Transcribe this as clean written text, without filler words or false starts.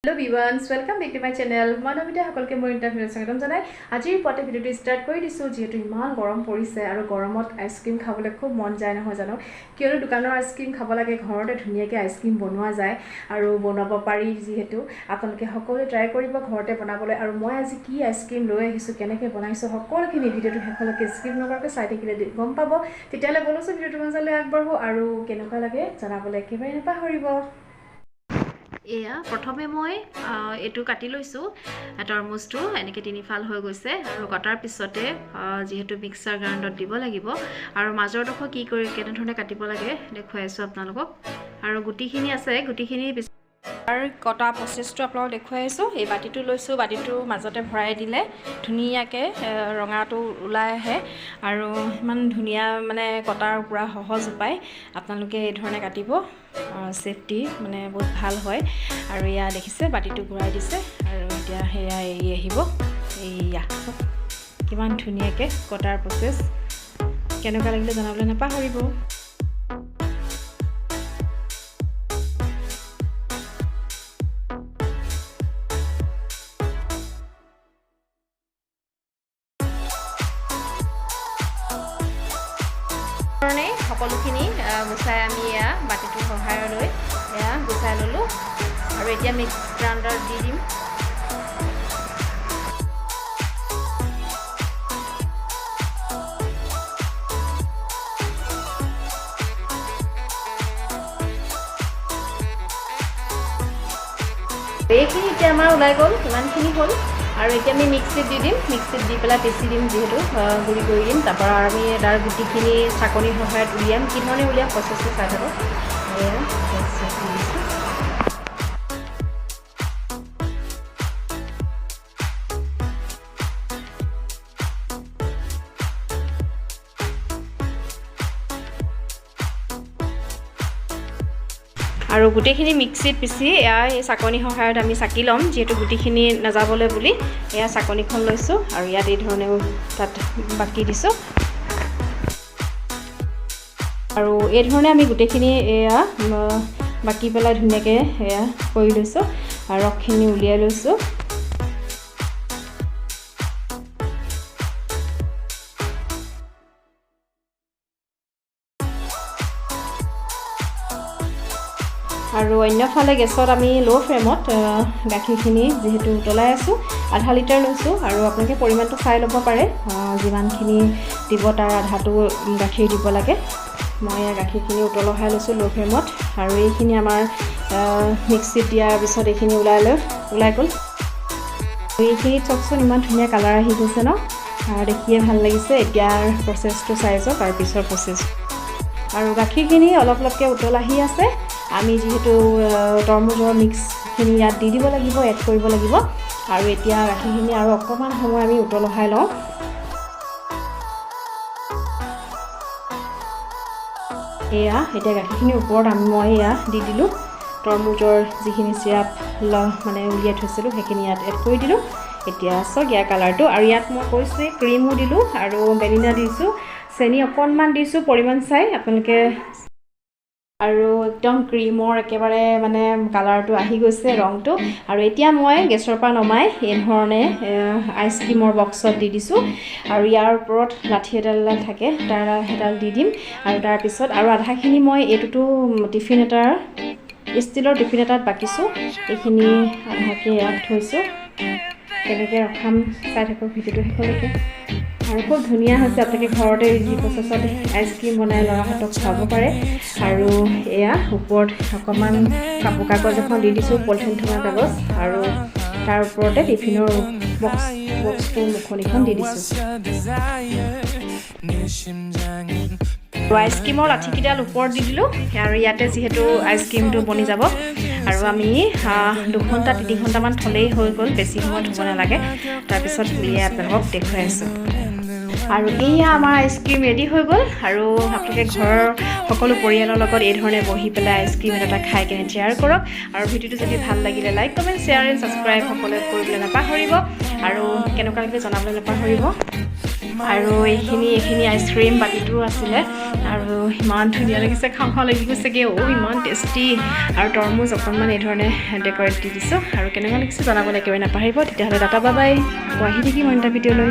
Hello viewers, welcome back to my channel. Manavita hakolke moi interview sagatam janai. Ajir pote video to start kori disu jehetu iman gorom porise aru goromot ice cream khabole khub mon jay na ho jano. Kiyono dukanor ice cream khabo lage ghorote dhuniyake ice cream bonwa jay aru bonabo pari jehetu aponke hokole try koribo ghorote bonabole aru moi aji ki ice cream loi ahisu keneke bonaiso hokol khini video to hekoleke skip nokarke side ekile gom pabo. Titale boloso video to manjale agbarho aru kenoka lage janabole ekebare napa horibo. এয়া প্ৰথমে মই এটু কাটি লৈছো তৰমুজটো এনেকে তিনি ফাল হৈ গৈছে আৰু কটাৰ পিছতে যেহেতু মিক্সাৰ গ্ৰাইণ্ডত দিব লাগিব আৰু মাজৰ ডখ কি কৰি কেনে ধৰণে কাটিব লাগে দেখুৱাইছো আপোনালোকক আৰু গুটিখিনি আছে গুটিখিনি আৰু কটা প্ৰসেছটো আপোনালোকক দেখুৱাইছো এই বাটিটো লৈছো বাটিটো মাজতে ভৰাই দিলে ধুনিয়াকে ৰঙাটো ওলাই আহে আৰু ইমান ধুনিয়া মানে কটাৰ পুৰা সহজ উপায় আপোনালোকে এই ধৰণে কাটিব সেফটি মানে বহুত ভাল হয় আৰু ইয়া দেখিছে বাটিটো ঘূৰাই দিছে আৰু এতিয়া হেয়া এই আহিব এইয়া কিমান ধুনিয়াকে কটাৰ প্ৰসেছ কেনেকুৱা লাগিলে জনাবলৈ নাপাহৰিব সকলোখিনি গুছাই আমি এয়া বাটিটো সহায় লৈ এয়া গুছাই ললো আৰু এতিয়া মিক্স গ্ৰাইণ্ডাৰ দি দিম এইখিনি এতিয়া আমাৰ ওলাই গ'ল কিমানখিনি হ'ল আৰু এতিয়া আমি মিক্সিত দি দিম মিক্সিত দি পেলাই পিচি দিম যেহেতু গুড়ি কৰি দিম তাৰপৰা আমি তাৰ গুটিখিনি চাকনিৰ সহায়ত উলিয়াম কি ধৰণে উলিয়াম প্ৰচেছটো চাই থাকক আৰু গুটিখিনি মিক্সিত পিচি এই চাকনি সহায়ত আমি চাকি ল'ম যেহেতু গুটিখিনি নাযাবলৈ বুলি এয়া চাকনিখন লৈছো আৰু ইয়াত এই ধৰণে তাত বাকি দিছো আৰু এই ধৰণে আমি গুটিখিনি এয়া বাকি পেলাই ধুনীয়াকে এয়া কৰি লৈছো আৰু ৰসখিনি উলিয়াই লৈছো আৰু অন্যফালে গেছত আমি লো ফ্লেমত গাখীৰখিনি যেহেতু উতলাই আছো আধা লিটাৰ লৈছো আৰু আপোনালোকে পৰিমাণটো চাই ল'ব পাৰে যিমানখিনি দিব তাৰ আধাটো গাখীৰ দিব লাগে মই গাখীৰখিনি উতলাই লৈছো লো ফ্লেমত আৰু এইখিনি আমাৰ মিক্সিত দিয়াৰ পিছত এইখিনি ওলাই গ'ল এইখিনি চকচোন ইমান ধুনীয়া কালাৰ আহি গৈছে ন আৰু দেখিয়ে ভাল লাগিছে এতিয়াৰ প্ৰচেছটো চাই যাওক আৰু পিছৰ প্ৰচেছ আৰু গাখীৰখিনি অলপ অলপকৈ উতল আহি আছে আমি যেহেতু তৰমুজৰ মিক্সখিনি ইয়াত দি দিব লাগিব এড কৰিব লাগিব আৰু এতিয়া গাখীৰখিনি আৰু অকণমান সময় আমি উতলাই লওঁ এয়া এতিয়া গাখীৰখিনিৰ ওপৰত মই এয়া দি দিলোঁ তৰমুজৰ যিখিনি চিৰাপ মানে উলিয়াই থৈছিলোঁ সেইখিনি ইয়াত এড কৰি দিলোঁ এতিয়া চাওক ইয়াৰ কালাৰটো আৰু ইয়াত মই কৈছোঁ ক্ৰীমো দিলোঁ আৰু ভেনিলা দিছোঁ চেনি অকণমান দিছোঁ পৰিমাণ চাই আপোনালোকে আৰু একদম ক্ৰীমৰ একেবাৰে মানে কালাৰটো আহি গৈছে ৰংটো আৰু এতিয়া মই গেছৰ পৰা নমাই এই ধৰণে আইচক্ৰীমৰ বক্সত দি দিছোঁ আৰু ইয়াৰ ওপৰত লাঠি এডাল থাকে তাৰ এডাল দি দিম আৰু তাৰপিছত আৰু আধাখিনি মই এইটোতো ষ্টিলৰ টিফিন এটাত বাকিছোঁ এইখিনি আধাকৈ ইয়াত থৈছোঁ তেনেকৈ ৰখাম চাই থাকক ভিডিঅ'টো শেষলৈকে আৰু খুব ধুনীয়া হৈছে আপোনালোকে ঘৰতে ইজি প্ৰচেছত আইচক্ৰীম বনাই ল'ৰাহঁতক খুৱাব পাৰে আৰু এয়া ওপৰত অকণমান কাপোৰ কাগজ এখন দি দিছোঁ পলিথিন থকা কাগজ আৰু তাৰ ওপৰতে টিফিনৰ বক্সটোৰ মুখনিখন দি দিছোঁ আৰু আইচক্ৰীমৰ লাঠিকেইডাল ওপৰত দি দিলোঁ আৰু ইয়াতে যিহেতু আইচক্ৰীমটো বনি যাব আৰু আমি 2 ঘণ্টা 3 ঘণ্টামান থ'লেই হৈ গ'ল বেছি সময় থ'ব নালাগে তাৰপিছত উলিয়াই আপোনালোকক দেখুৱাই আছোঁ আৰু এয়া আমাৰ আইচক্ৰীম ৰেডি হৈ গ'ল আৰু আপোনালোকে ঘৰৰ সকলো পৰিয়ালৰ লগত এই ধৰণে বহি পেলাই আইচক্ৰীম এটা খাই কেনে শ্বেয়াৰ কৰক আৰু ভিডিঅ'টো যদি ভাল লাগিলে like comment share and subscribe সকলোৱে কৰিবলৈ নাপাহৰিব আৰু কেনেকুৱা লাগিলে জনাবলৈ নাপাহৰিব আৰু এইখিনি আইচক্ৰীম বাতিটো আছিলে আৰু ইমান ধুনীয়া লাগিছে খাওঁ খাওঁ লাগি গৈছেগৈ ইমান টেষ্টি আৰু তৰমুজ অকণমান এই ধৰণে ডেক'ৰেট দি দিছোঁ আৰু কেনেকুৱা লাগিছে জনাবলৈ একেবাৰে নাপাহৰিব তেতিয়াহ'লে টাটা বাই বাই আকৌ আহি থাকিম অন্য এটা ভিডিঅ'লৈ